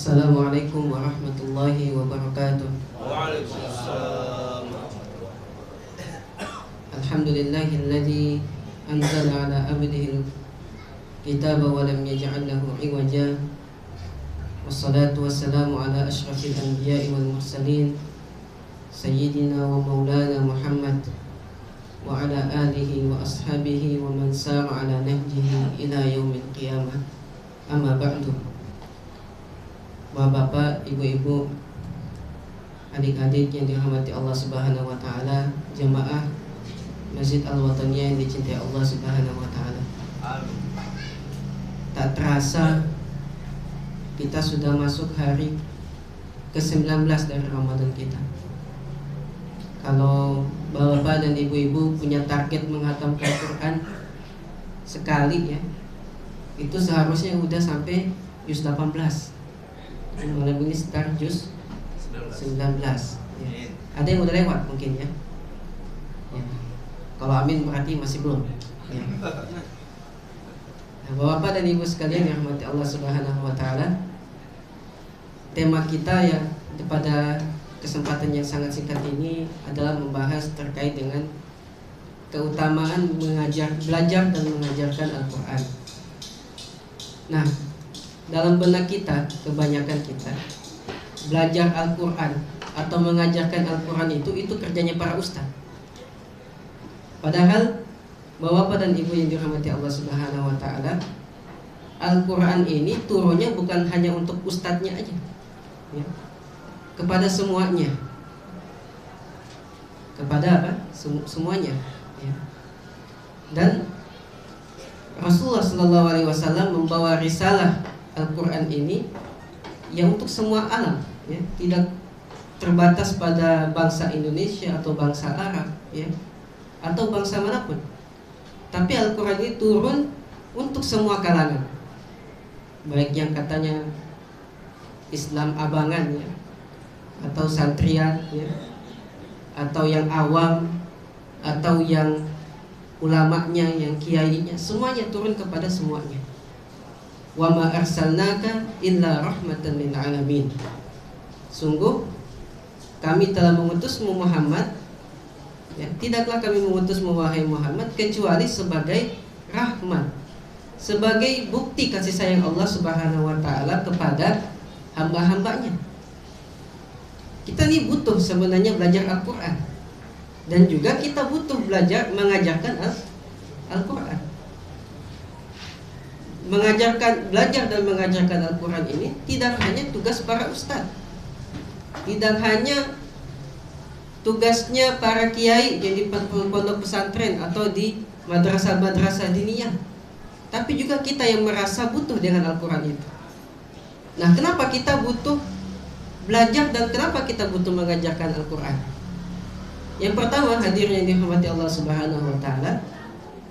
Assalamualaikum warahmatullahi wabarakatuh. Waalaikumsalam. Alhamdulillahilladzi anzala ala abdihi kitaba wa lam yaj'al lahu iwaja. Wassalatu wassalamu ala asyrafil anbiya'i wal mursalin sayyidina wa maulana Muhammad wa ala alihi wa ashabihi wa man sara ala nahjihi ila yaumil qiyamah. Amma ba'du. Bapak-bapak, ibu-ibu, adik-adik yang dirahmati Allah Subhanahu wa taala, jemaah Masjid Al-Wataniyah yang dicintai Allah Subhanahu wa taala. Tak terasa kita sudah masuk hari ke-19 dari Ramadan kita. Kalau bapak-bapak dan ibu-ibu punya target menghatamkan Quran sekali ya, itu seharusnya udah sampai juz 18. Malam ini sekitar juz 19 ya. Ada yang udah lewat mungkin ya. Kalau amin berarti masih belum ya. Nah, bapak dan ibu sekalian yang rahmati Allah Subhanahu wa taala, tema kita ya pada kesempatan yang sangat singkat ini adalah membahas terkait dengan keutamaan belajar dan mengajarkan Al-Quran. Nah, dalam benak kita, kebanyakan kita belajar Al-Quran atau mengajarkan Al-Quran itu kerjanya para ustaz. Padahal bapak dan ibu yang dirahmati Allah Subhanahu wa taala, Al-Quran ini turunnya bukan hanya untuk ustadznya aja ya, kepada semuanya. Kepada apa? Semuanya ya. Dan Rasulullah Shallallahu Alaihi Wasallam membawa risalah Al-Quran ini yang untuk semua alam ya, tidak terbatas pada bangsa Indonesia atau bangsa Arab ya, atau bangsa manapun. Tapi Al-Quran ini turun untuk semua kalangan, baik yang katanya Islam abangan ya, atau santrian ya, atau yang awam, atau yang ulamanya, yang kiainya, semuanya turun kepada semuanya. Wa ma arsalnaka illa rahmatan lil alamin. Sungguh kami telah mengutusmu Muhammad ya, tidaklah kami mengutusmu wahai Muhammad kecuali sebagai rahmat, sebagai bukti kasih sayang Allah Subhanahu wa taala kepada hamba-hambanya. Kita nih butuh sebenarnya belajar Al-Quran, dan juga kita butuh belajar mengajarkan Al-Quran. Belajar dan mengajarkan Al-Quran ini tidak hanya tugas para ustadz, tidak hanya tugasnya para kiai jadi pondok pesantren atau di madrasah-madrasah diniyah, tapi juga kita yang merasa butuh dengan Al-Quran itu. Nah, kenapa kita butuh belajar dan kenapa kita butuh mengajarkan Al-Quran? Yang pertama, hadirnya yang dirahmati Allah Subhanahu wa taala,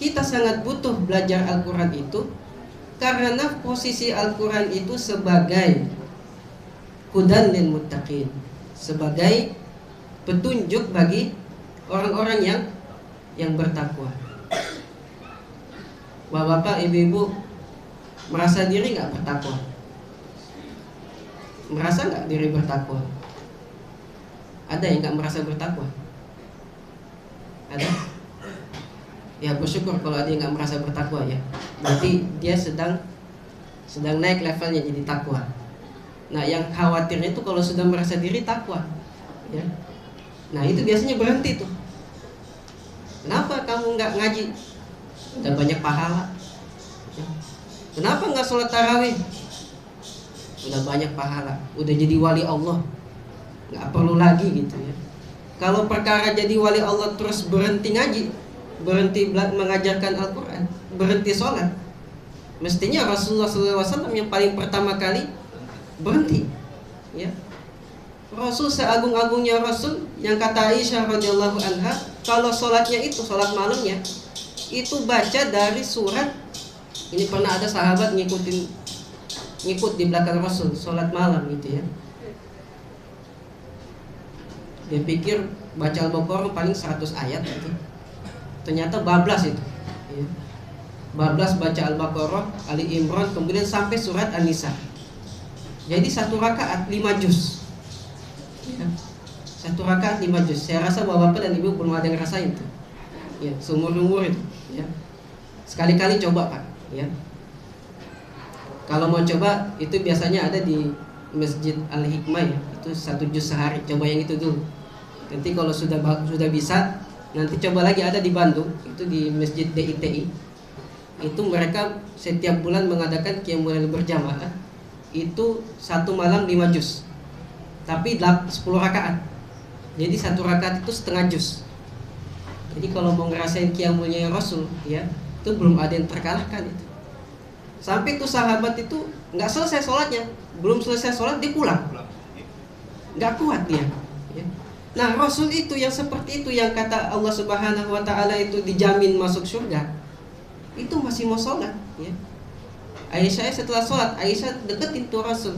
kita sangat butuh belajar Al-Quran itu karena posisi Al-Quran itu sebagai hudan lil muttaqin, sebagai petunjuk bagi orang-orang yang bertakwa. Bapak, ibu-ibu merasa diri nggak bertakwa? Merasa nggak diri bertakwa? Ada yang nggak merasa bertakwa? Ada? Ya, bersyukur kalau ada yang nggak merasa bertakwa ya. Berarti dia sedang naik levelnya jadi takwa. Nah, yang khawatirnya itu kalau sudah merasa diri takwa ya. Nah, itu biasanya berhenti tuh. Kenapa kamu nggak ngaji? Udah banyak pahala ya. Kenapa nggak sholat tarawih? Udah banyak pahala, udah jadi wali Allah, nggak perlu lagi gitu ya. Kalau perkara jadi wali Allah terus berhenti ngaji, berhenti mengajarkan Al-Quran, berhenti sholat, mestinya Rasulullah SAW yang paling pertama kali berhenti ya. Rasul seagung-agungnya Rasul, yang kata Aisyah radhiyallahu anha, kalau sholatnya itu, sholat malamnya itu baca dari surat. Ini pernah ada sahabat ngikut di belakang Rasul sholat malam gitu ya. Dia pikir baca Al-Baqarah paling 100 ayat gitu. Ternyata bablas itu ya. Bablas baca Al-Baqarah, Ali Imran, kemudian sampai surat An-Nisa. Jadi 1 rakaat 5 juz. Ya. 1 rakaat 5 juz. Saya rasa bapak-bapak dan ibu belum ada yang ngerasain tuh. Ya, seumur-umur itu. Ya. Sekali-kali coba Pak. Ya. Kalau mau coba itu biasanya ada di Masjid Al-Hikmah ya. Itu 1 juz sehari. Coba yang itu dulu. Nanti kalau sudah bisa, nanti coba lagi ada di Bandung. Itu di Masjid DITI. Itu mereka setiap bulan mengadakan qiyamul lail berjamaah. Itu 1 malam 5 juz. Tapi 10 rakaat. Jadi 1 rakaat itu setengah juz. Jadi kalau mau ngerasain qiyamulnya Rasul ya, itu belum ada yang terkalahkan itu. Sampai tuh sahabat itu nggak selesai sholatnya, belum selesai sholat dia pulang, nggak kuat dia. Ya. Nah Rasul itu yang seperti itu, yang kata Allah Subhanahu Wa Taala itu dijamin masuk surga, itu masih mau sholat. Ya. Aisyah setelah sholat, Aisyah deketin tuh Rasul.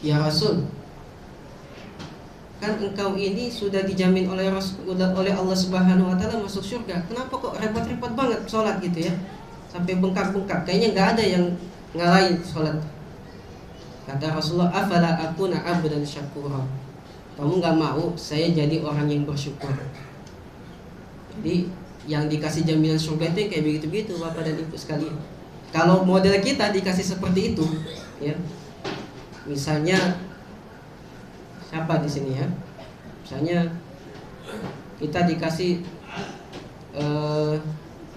Ya Rasul, kan engkau ini sudah dijamin oleh Allah Subhanahu Wa Taala masuk surga. Kenapa kok repot-repot banget sholat gitu ya? Sampai bengkak-bengkak, kayaknya nggak ada yang ngalahin sholat. Kata Rasulullah, afala akuna abdan syakura. Kamu nggak mau saya jadi orang yang bersyukur. Jadi yang dikasih jaminan surga itu kayak begitu-begitu bapak dan ibu sekalian. Kalau model kita dikasih seperti itu, ya, misalnya siapa di sini ya? Misalnya kita dikasih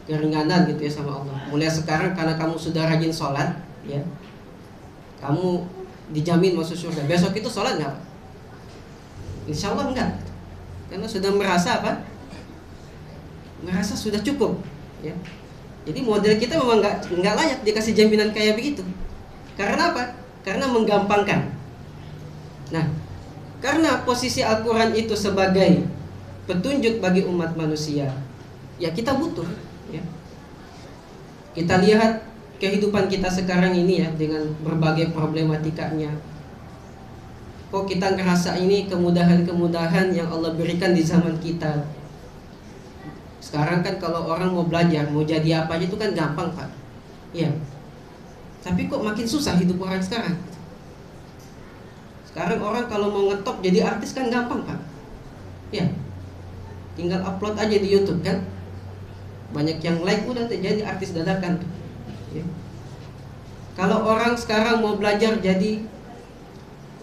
keringanan gitu ya sama Allah. Mulai sekarang karena kamu sudah rajin sholat, ya, kamu dijamin masuk surga. Besok itu sholat nggak? Insya Allah enggak, karena sudah merasa apa? Merasa sudah cukup, ya. Jadi model kita memang nggak layak dikasih jaminan kayak begitu. Karena apa? Karena menggampangkan. Nah, karena posisi Al-Quran itu sebagai petunjuk bagi umat manusia, ya kita butuh. Ya. Kita lihat kehidupan kita sekarang ini ya, dengan berbagai problematikanya. Kok kita ngerasa ini kemudahan-kemudahan yang Allah berikan di zaman kita. Sekarang kan kalau orang mau belajar, mau jadi apa aja itu kan gampang Pak. Ya. Tapi kok makin susah hidup orang sekarang. Sekarang orang kalau mau ngetop jadi artis kan gampang Pak. Ya. Tinggal upload aja di YouTube kan. Banyak yang like udah jadi artis dadakan. Ya. Kalau orang sekarang mau belajar jadi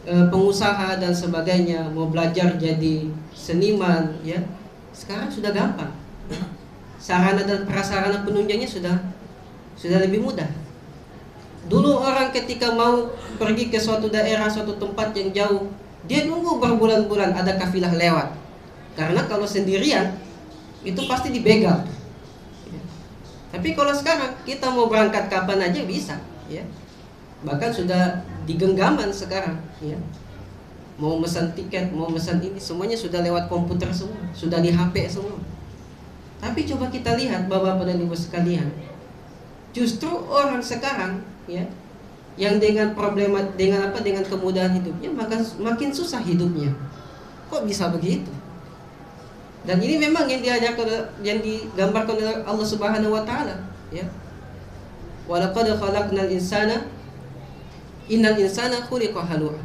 pengusaha dan sebagainya, mau belajar jadi seniman, ya, sekarang sudah gampang. Sarana dan prasarana penunjangnya sudah lebih mudah. Dulu orang ketika mau pergi ke suatu daerah, suatu tempat yang jauh, dia nunggu berbulan-bulan ada kafilah lewat. Karena kalau sendirian itu pasti dibegal. Tapi kalau sekarang kita mau berangkat kapan aja bisa, ya. Bahkan sudah di genggaman sekarang, ya. Mau pesan tiket, mau pesan ini, semuanya sudah lewat komputer semua, sudah di HP semua. Tapi coba kita lihat Bapak dan Ibu sekalian, justru orang sekarang, ya, yang dengan dengan kemudahan hidupnya makin susah hidupnya. Kok bisa begitu? Dan ini memang yang digambarkan oleh Allah Subhanahu Wa Taala, ya. Walaqad khalaqnal insana innal insana khuliqa halu'a.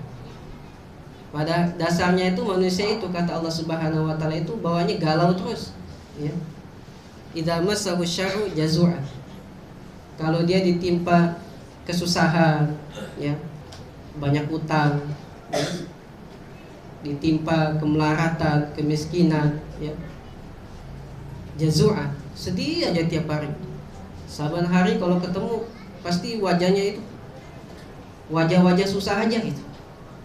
Pada dasarnya itu manusia itu, kata Allah Subhanahu Wa Taala, itu bawaannya galau terus, ya. Idza massahu syarru jazua. Kalau dia ditimpa kesusahan, ya, banyak utang, ya, ditimpa kemelaratan, kemiskinan, ya, jazua, sedih aja tiap hari. Saban hari kalau ketemu pasti wajahnya itu wajah-wajah susah aja gitu.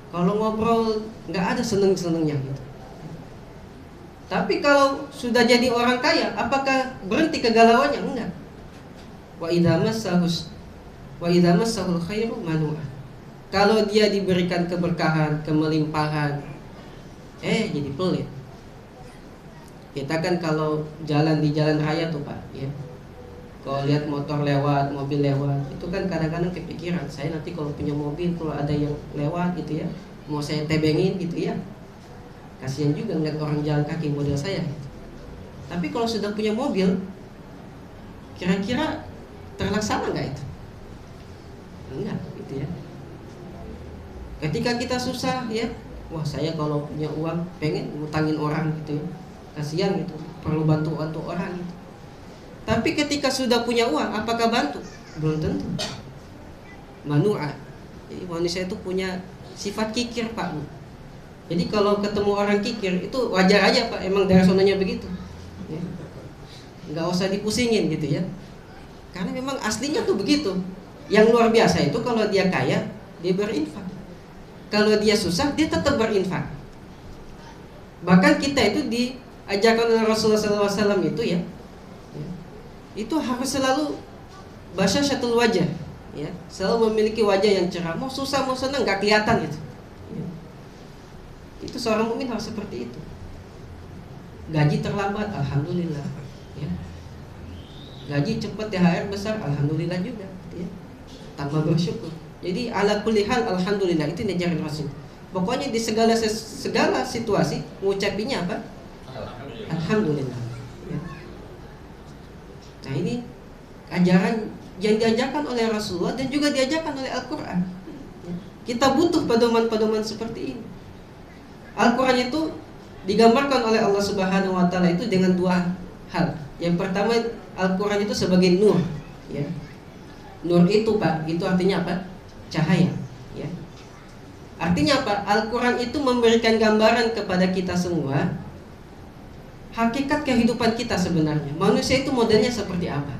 Kalau ngobrol nggak ada seneng-senengnya gitu. Tapi kalau sudah jadi orang kaya, apakah berhenti kegalauannya? Enggak. Wa idza massahul khairu manu'a. Kalau dia diberikan keberkahan, kemelimpahan, jadi pelit. Kita kan kalau jalan di jalan raya tuh Pak, ya. Kalau lihat motor lewat, mobil lewat, itu kan kadang-kadang kepikiran, saya nanti kalau punya mobil, kalau ada yang lewat gitu ya, mau saya tebengin gitu ya. Kasihan juga ngeliat orang jalan kaki model saya. Tapi kalau sudah punya mobil, kira-kira terlaksana nggak itu? Enggak, gitu ya. Ketika kita susah ya, wah saya kalau punya uang pengen ngutangin orang gitu ya, kasihan gitu, perlu bantu orang gitu. Tapi ketika sudah punya uang, apakah bantu? Belum tentu. Manu'a. Jadi manusia itu punya sifat kikir Pak Bu. Jadi kalau ketemu orang kikir itu wajar aja Pak, emang dari sonanya begitu ya. Nggak usah dipusingin gitu ya, karena memang aslinya tuh begitu. Yang luar biasa itu kalau dia kaya, dia berinfak. Kalau dia susah, dia tetap berinfak. Bahkan kita itu diajarkan oleh Rasulullah SAW itu ya, itu harus selalu basyasyatul wajah ya, selalu memiliki wajah yang cerah. Mau susah mau senang nggak kelihatan gitu ya. Itu seorang mukmin harus seperti itu. Gaji terlambat, alhamdulillah ya. Gaji cepat, THR besar, alhamdulillah juga ya. Tanpa bersyukur. Jadi ala kulli hal alhamdulillah, itu diajarin Rasul. Pokoknya di segala situasi mengucapinya apa? Alhamdulillah ya. Nah ini ajaran yang diajarkan oleh Rasulullah dan juga diajarkan oleh Al-Quran ya. Kita butuh pedoman-pedoman seperti ini. Al-Quran itu digambarkan oleh Allah Subhanahu wa Ta'ala itu dengan dua hal. Yang pertama, Al-Quran itu sebagai nur ya. Nur itu Pak, itu artinya apa? Cahaya ya. Artinya apa? Al-Quran itu memberikan gambaran kepada kita semua hakikat kehidupan kita sebenarnya. Manusia itu modelnya seperti apa?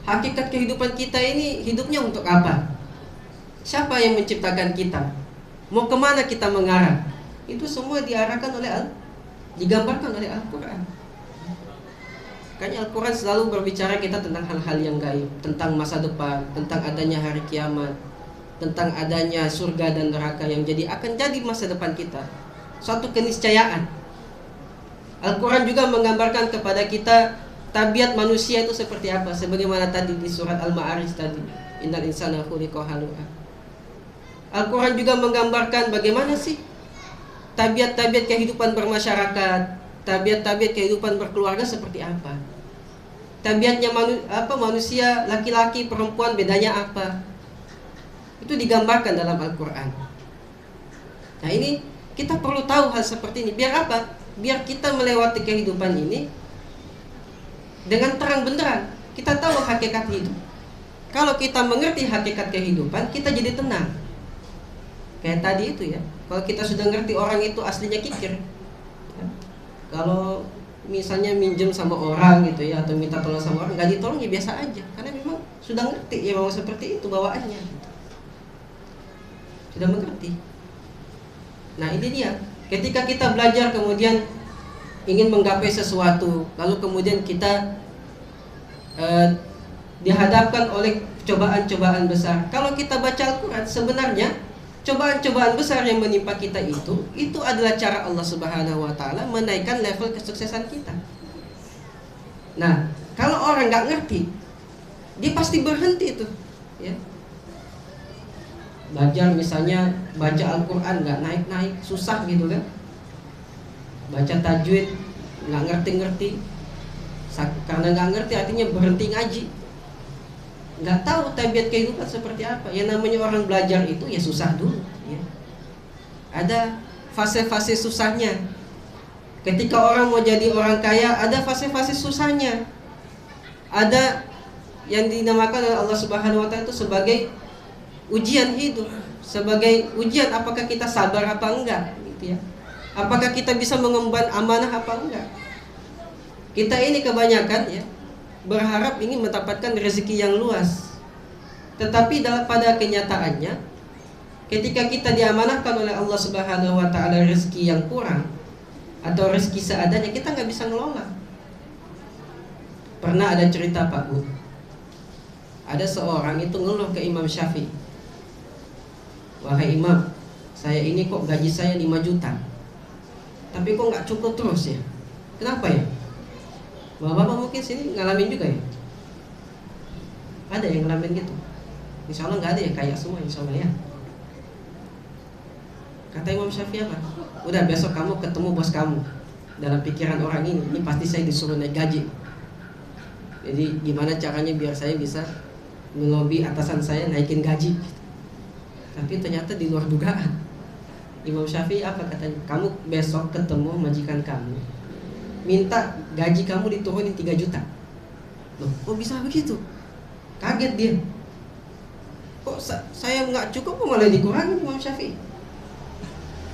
Hakikat kehidupan kita ini hidupnya untuk apa? Siapa yang menciptakan kita? Mau kemana kita mengarah? Itu semua diarahkan oleh digambarkan oleh Al-Quran. Makanya Al-Quran selalu berbicara kita tentang hal-hal yang gaib, tentang masa depan, tentang adanya hari kiamat, tentang adanya surga dan neraka yang akan jadi masa depan kita. Suatu keniscayaan. Al-Quran juga menggambarkan kepada kita tabiat manusia itu seperti apa, sebagaimana tadi di surat Al-Ma'arij tadi, innal insana khuliqa halu'a. Al-Quran juga menggambarkan bagaimana sih tabiat-tabiat kehidupan bermasyarakat, tabiat-tabiat kehidupan berkeluarga seperti apa. Tabiatnya manusia, laki-laki, perempuan, bedanya apa. Itu digambarkan dalam Al-Quran. Nah ini kita perlu tahu hal seperti ini. Biar apa? Biar kita melewati kehidupan ini dengan terang benderang. Kita tahu hakikat hidup. Kalau kita mengerti hakikat kehidupan, kita jadi tenang. Kayak tadi itu ya, kalau kita sudah ngerti orang itu aslinya kikir ya. Kalau misalnya minjem sama orang gitu ya, atau minta tolong sama orang, nggak ditolong ya biasa aja, karena memang sudah ngerti ya, memang seperti itu bawaannya gitu. Sudah mengerti. Nah ini dia, ketika kita belajar kemudian ingin menggapai sesuatu, lalu kemudian kita dihadapkan oleh cobaan-cobaan besar. Kalau kita baca Al-Quran, sebenarnya cobaan-cobaan besar yang menimpa kita itu adalah cara Allah Subhanahu wa Ta'ala menaikkan level kesuksesan kita. Nah, kalau orang nggak ngerti, dia pasti berhenti itu ya. Belajar misalnya baca Al-Quran nggak naik-naik, susah gitu kan. Baca tajwid nggak ngerti-ngerti, karena nggak ngerti artinya berhenti ngaji. Nggak tahu tabiat kehidupan seperti apa. Yang namanya orang belajar itu ya susah dulu ya. Ada fase-fase susahnya. Ketika orang mau jadi orang kaya, ada fase-fase susahnya. Ada yang dinamakan oleh Allah Subhanahu wa Ta'ala itu sebagai ujian hidup, sebagai ujian apakah kita sabar apa enggak gitu ya. Apakah kita bisa mengemban amanah apa enggak. Kita ini kebanyakan ya berharap ingin mendapatkan rezeki yang luas, tetapi pada kenyataannya ketika kita diamanahkan oleh Allah Subhanahu wa Ta'ala rezeki yang kurang atau rezeki seadanya, kita nggak bisa ngelola. Pernah ada cerita Pak Bu, ada seorang itu ngeluh ke Imam Syafi'i, wahai Imam, saya ini kok gaji saya 5 juta, tapi kok nggak cukup terus ya, kenapa ya? Bapak-bapak mungkin sini ngalamin juga ya? Ada yang ngalamin gitu? Insya Allah nggak ada ya, kayak semua insya Allah ya. Kata Imam Syafi'i apa? Udah besok kamu ketemu bos kamu. Dalam pikiran orang ini pasti saya disuruh naik gaji. Jadi gimana caranya biar saya bisa melobi atasan saya naikin gaji. Tapi ternyata di luar dugaan. Imam Syafi'i apa katanya? Kamu besok ketemu majikan kamu, minta gaji kamu diturunin 3 juta. Loh, kok bisa begitu? Kaget dia. Kok saya nggak cukup, kok malah dikurangin Imam Syafi'i?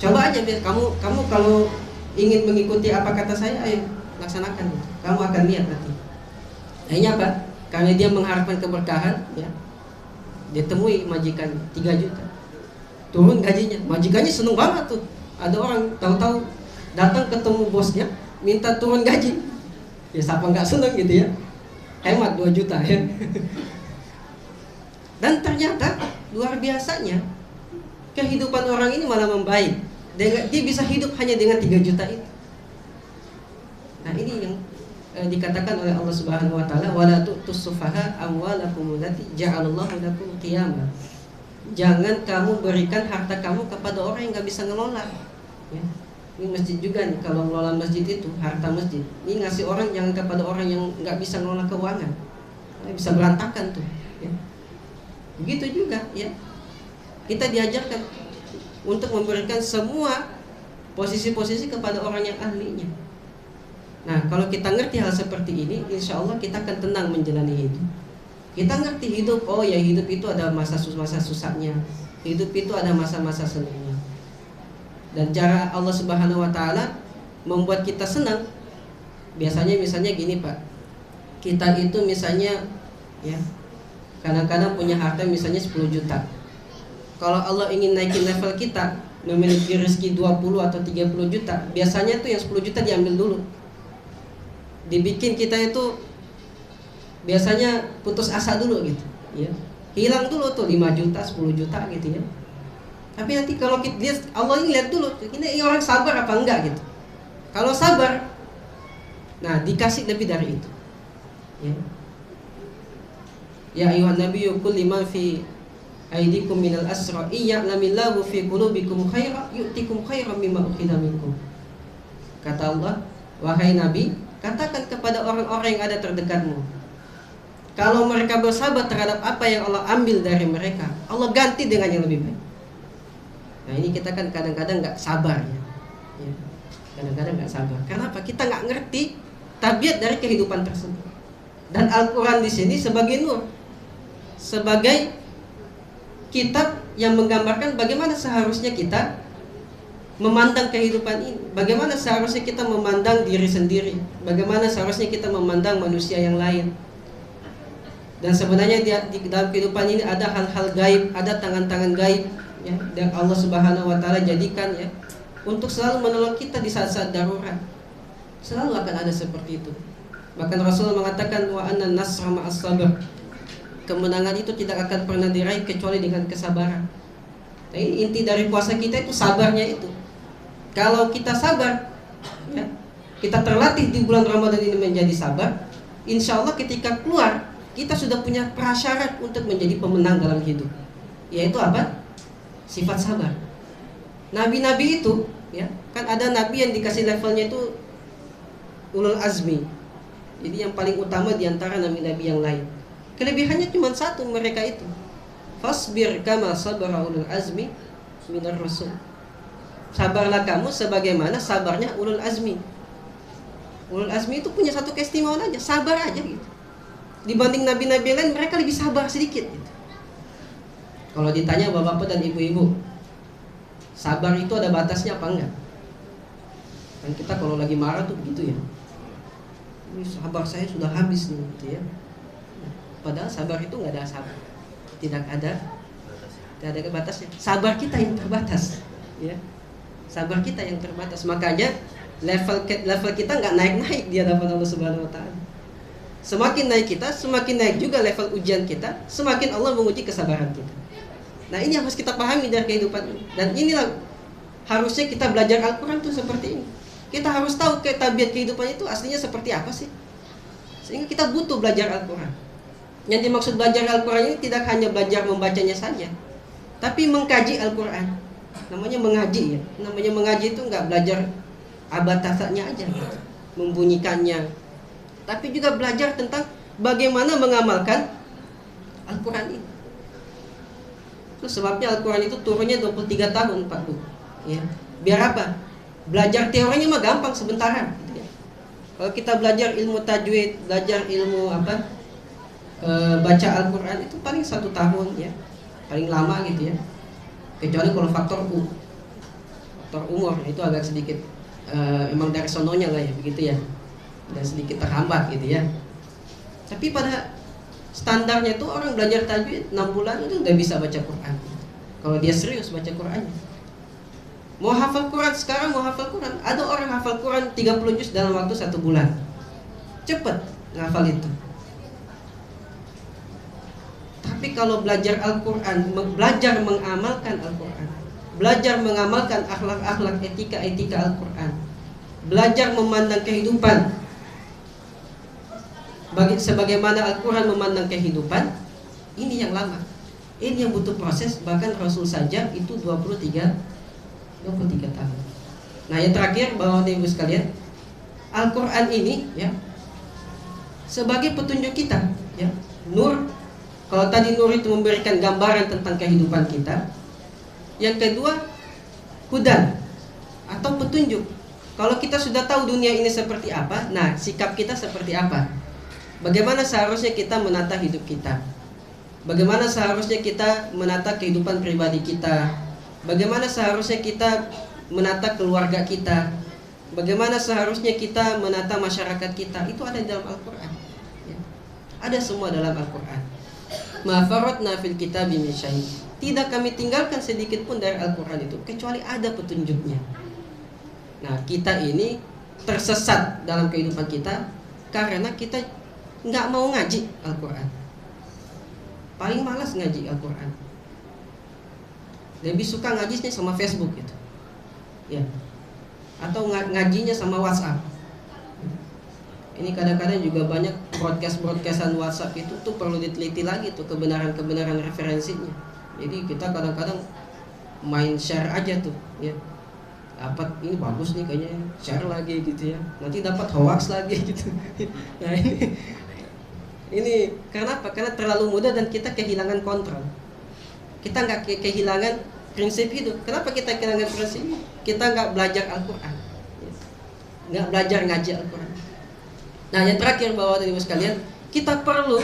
Coba aja biar kamu kalau ingin mengikuti apa kata saya, ayo laksanakan. Kamu akan lihat nanti. Akhirnya apa? Karena dia mengharapkan keberkahan, ya, dia temui majikan 3 juta, turun gajinya. Majikannya seneng banget tuh. Ada orang tahu-tahu datang ketemu bosnya minta turun gaji. Ya siapa nggak seneng gitu ya? Hemat 2 juta ya. Dan ternyata luar biasanya kehidupan orang ini malah membaik. Dia bisa hidup hanya dengan 3 juta itu. Nah ini yang dikatakan oleh Allah Subhanahu wa taala, wala tu'tus sufaha amwalakum allati ja'alallahu lakum qiyamah. Jangan kamu berikan harta kamu kepada orang yang nggak bisa ngelola. Ya. Ini masjid juga nih, kalau ngelola masjid itu harta masjid. Ini ngasih orang jangan kepada orang yang nggak bisa ngelola keuangan. Bisa berantakan tuh. Ya. Begitu juga, ya. Kita diajarkan untuk memberikan semua posisi-posisi kepada orang yang ahlinya. Nah, kalau kita ngerti hal seperti ini, insya Allah kita akan tenang menjalani hidup. Kita ngerti hidup, oh ya hidup itu ada masa susahnya, hidup itu ada masa-masa senangnya. Dan cara Allah Subhanahu wa taala membuat kita senang, biasanya misalnya gini Pak, kita itu misalnya ya kadang-kadang punya harta misalnya 10 juta. Kalau Allah ingin naikin level kita, memiliki rezeki 20 atau 30 juta, biasanya tuh yang 10 juta diambil dulu. Dibikin kita itu biasanya putus asa dulu gitu, ya. Hilang dulu tuh 5 juta, 10 juta gitu ya. Tapi nanti kalau Allah ini lihat dulu, ini orang sabar apa enggak gitu. Kalau sabar, nah dikasih lebih dari itu. Ya. Ya ayuhan nabiyyu qul liman fi aidikum minal asra iya'lamillahu fi qulubikum khairan yu'tikum khairan mimma ukhidha minkum. Kata Allah, wahai Nabi, katakan kepada orang-orang yang ada terdekatmu, kalau mereka bersabar terhadap apa yang Allah ambil dari mereka, Allah ganti dengan yang lebih baik. Nah ini kita kan kadang-kadang nggak sabar ya. Kadang-kadang nggak sabar. Kenapa? Kita nggak ngerti tabiat dari kehidupan tersebut. Dan Al-Quran di sini sebagai nur, sebagai kitab yang menggambarkan bagaimana seharusnya kita memandang kehidupan ini, bagaimana seharusnya kita memandang diri sendiri, bagaimana seharusnya kita memandang manusia yang lain. Dan sebenarnya di dalam kehidupan ini ada hal-hal gaib, ada tangan-tangan gaib ya, dan Allah Subhanahu wa taala jadikan ya untuk selalu menolong kita di saat-saat darurat. Selalu akan ada seperti itu. Bahkan Rasulullah mengatakan wa anna nasra ma'as sabr. Kemenangan itu tidak akan pernah diraih kecuali dengan kesabaran. Nah, ini inti dari puasa kita itu sabarnya itu. Kalau kita sabar, ya, kita terlatih di bulan Ramadan ini menjadi sabar, insya Allah ketika keluar kita sudah punya prasyarat untuk menjadi pemenang dalam hidup. Yaitu apa? Sifat sabar. Nabi-nabi itu, ya, kan ada nabi yang dikasih levelnya itu ulul azmi. Jadi yang paling utama di antara nabi-nabi yang lain. Kelebihannya cuma satu mereka itu. Fasbir kama sabara ulul azmi minar rasul. Sabarlah kamu sebagaimana sabarnya ulul azmi. Ulul azmi itu punya satu keistimewaan aja, sabar aja gitu. Dibanding nabi-nabi lain mereka lebih sabar sedikit gitu. Kalau ditanya bapak-bapak dan ibu-ibu, sabar itu ada batasnya apa enggak? Kan kita kalau lagi marah tuh begitu ya. Ini sabar saya sudah habis nih gitu ya. Padahal sabar itu nggak ada sabar, tidak ada batasnya. Sabar kita yang terbatas, ya. Sabar kita yang terbatas. Makanya level kita nggak naik di hadapan Allah Subhanahu Wa Taala. Semakin naik kita, semakin naik juga level ujian kita, semakin Allah menguji kesabaran kita. Nah ini harus kita pahami dari kehidupan ini. Dan inilah harusnya kita belajar Al-Quran tuh seperti ini. Kita harus tahu tabiat kehidupan itu aslinya seperti apa sih. Sehingga kita butuh belajar Al-Quran. Yang dimaksud belajar Al-Quran ini tidak hanya belajar membacanya saja, tapi mengkaji Al-Quran. Namanya mengaji ya. Namanya mengaji itu nggak belajar abatasanya aja, membunyikannya, tapi juga belajar tentang bagaimana mengamalkan Al-Quran ini. Itu sebabnya Al-Quran itu turunnya 23 tahun Pak Bu. Ya. Biar apa? Belajar teorinya mah gampang sebentaran gitu ya. Kalau kita belajar ilmu tajwid, belajar ilmu baca Al-Quran itu paling 1 tahun ya, paling lama gitu ya. Kecuali kalau faktor umur itu agak sedikit emang dari sononya lah ya begitu ya, dan sedikit terhambat gitu ya. Tapi pada standarnya itu orang belajar tajwid 6 bulan itu udah bisa baca Quran. Kalau dia serius baca Qurannya. Mau hafal Quran sekarang, mau hafal Quran. Ada orang hafal Quran 30 juz dalam waktu 1 bulan. Cepet ngafal itu. Tapi kalau belajar Al-Quran, belajar mengamalkan Al-Quran, belajar mengamalkan akhlak-akhlak, etika-etika Al-Quran, belajar memandang kehidupan sebagaimana Al-Quran memandang kehidupan, ini yang lama. Ini yang butuh proses. Bahkan Rasul saja itu 23 tahun. Nah yang terakhir Bapak Ibu sekalian, Al-Quran ini ya sebagai petunjuk kita ya. Nur, kalau tadi nur itu memberikan gambaran tentang kehidupan kita. Yang kedua, hudan atau petunjuk. Kalau kita sudah tahu dunia ini seperti apa, nah sikap kita seperti apa, bagaimana seharusnya kita menata hidup kita, bagaimana seharusnya kita menata kehidupan pribadi kita, bagaimana seharusnya kita menata keluarga kita, bagaimana seharusnya kita menata masyarakat kita, itu ada di dalam Al-Quran ya. Ada semua dalam Al-Quran. Ma faratna fil kitabi min syai'. Tidak kami tinggalkan sedikit pun dari Al-Quran itu kecuali ada petunjuknya. Nah kita ini tersesat dalam kehidupan kita karena kita nggak mau ngaji Al-Quran. Paling malas ngaji Al-Quran. Lebih suka ngajinya sama Facebook gitu ya, atau ngajinya sama WhatsApp. Ini kadang-kadang juga banyak broadcastan WhatsApp itu tuh perlu diteliti lagi tuh kebenaran referensinya. Jadi kita kadang-kadang main share aja tuh ya, dapat ini bagus nih kayaknya, share lagi gitu ya, nanti dapat hoax lagi gitu. Nah ini kenapa? Karena terlalu mudah dan kita kehilangan kontrol. Kita nggak kehilangan prinsip hidup. Kenapa kita kehilangan prinsip? Kita nggak belajar Al-Quran, nggak belajar ngaji Al-Quran. Nah yang terakhir Bapak Ibu sekalian, kita perlu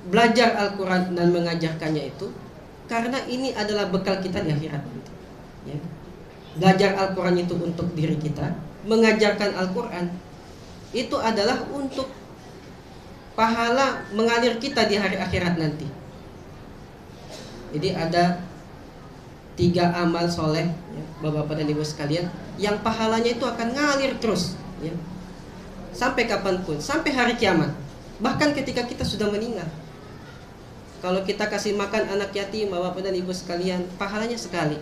belajar Al-Quran dan mengajarkannya itu karena ini adalah bekal kita di akhirat ya. Belajar Al-Quran itu untuk diri kita, mengajarkan Al-Quran itu adalah untuk pahala mengalir kita di hari akhirat nanti. Jadi ada 3 amal soleh ya, Bapak dan Ibu sekalian, yang pahalanya itu akan ngalir terus ya, sampai kapanpun, sampai hari kiamat. Bahkan ketika kita sudah meninggal, kalau kita kasih makan anak yatim Bapak dan Ibu sekalian, pahalanya sekali.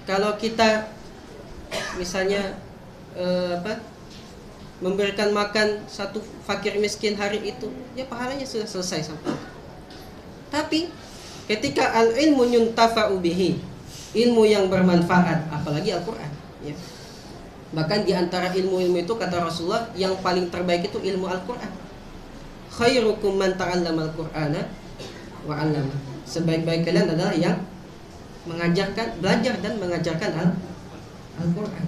Kalau kita misalnya memberikan makan 1 fakir miskin hari itu, ya pahalanya sudah selesai sampai. Tapi ketika al-ilmu yuntafa'u bihi, ilmu yang bermanfaat, apalagi Al-Quran ya. Bahkan di antara ilmu-ilmu itu kata Rasulullah yang paling terbaik itu ilmu Al-Quran. Khairukum man ta'allama al-Qur'ana wa 'allama. Sebaik-baik kalian adalah yang mengajarkan, belajar dan mengajarkan Al-Quran.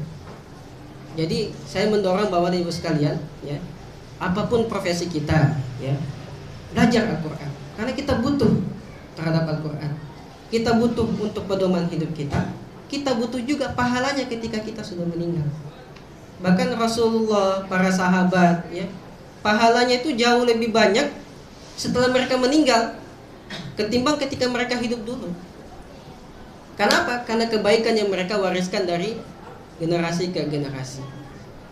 Jadi saya mendorong Bapak dan Ibu sekalian ya, apapun profesi kita ya, belajar Al-Quran. Karena kita butuh terhadap Al-Quran. Kita butuh untuk pedoman hidup kita. Kita butuh juga pahalanya ketika kita sudah meninggal. Bahkan Rasulullah, para sahabat ya, pahalanya itu jauh lebih banyak setelah mereka meninggal ketimbang ketika mereka hidup dulu. Kenapa? Karena kebaikan yang mereka wariskan dari generasi ke generasi.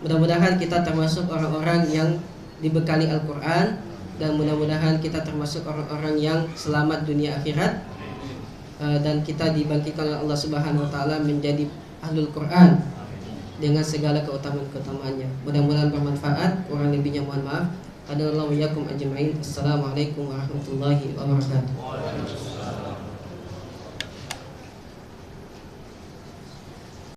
Mudah-mudahan kita termasuk orang-orang yang dibekali Al-Quran, dan mudah-mudahan kita termasuk orang-orang yang selamat dunia akhirat, dan kita dibangkitkan oleh Allah Subhanahu wa taala menjadi ahlul Quran dengan segala keutamaan-keutamaannya. Mudah-mudahan bermanfaat. Kurang lebihnya mohon maaf. Hadanallahu iyyakum ajmain. Assalamualaikum warahmatullahi wabarakatuh.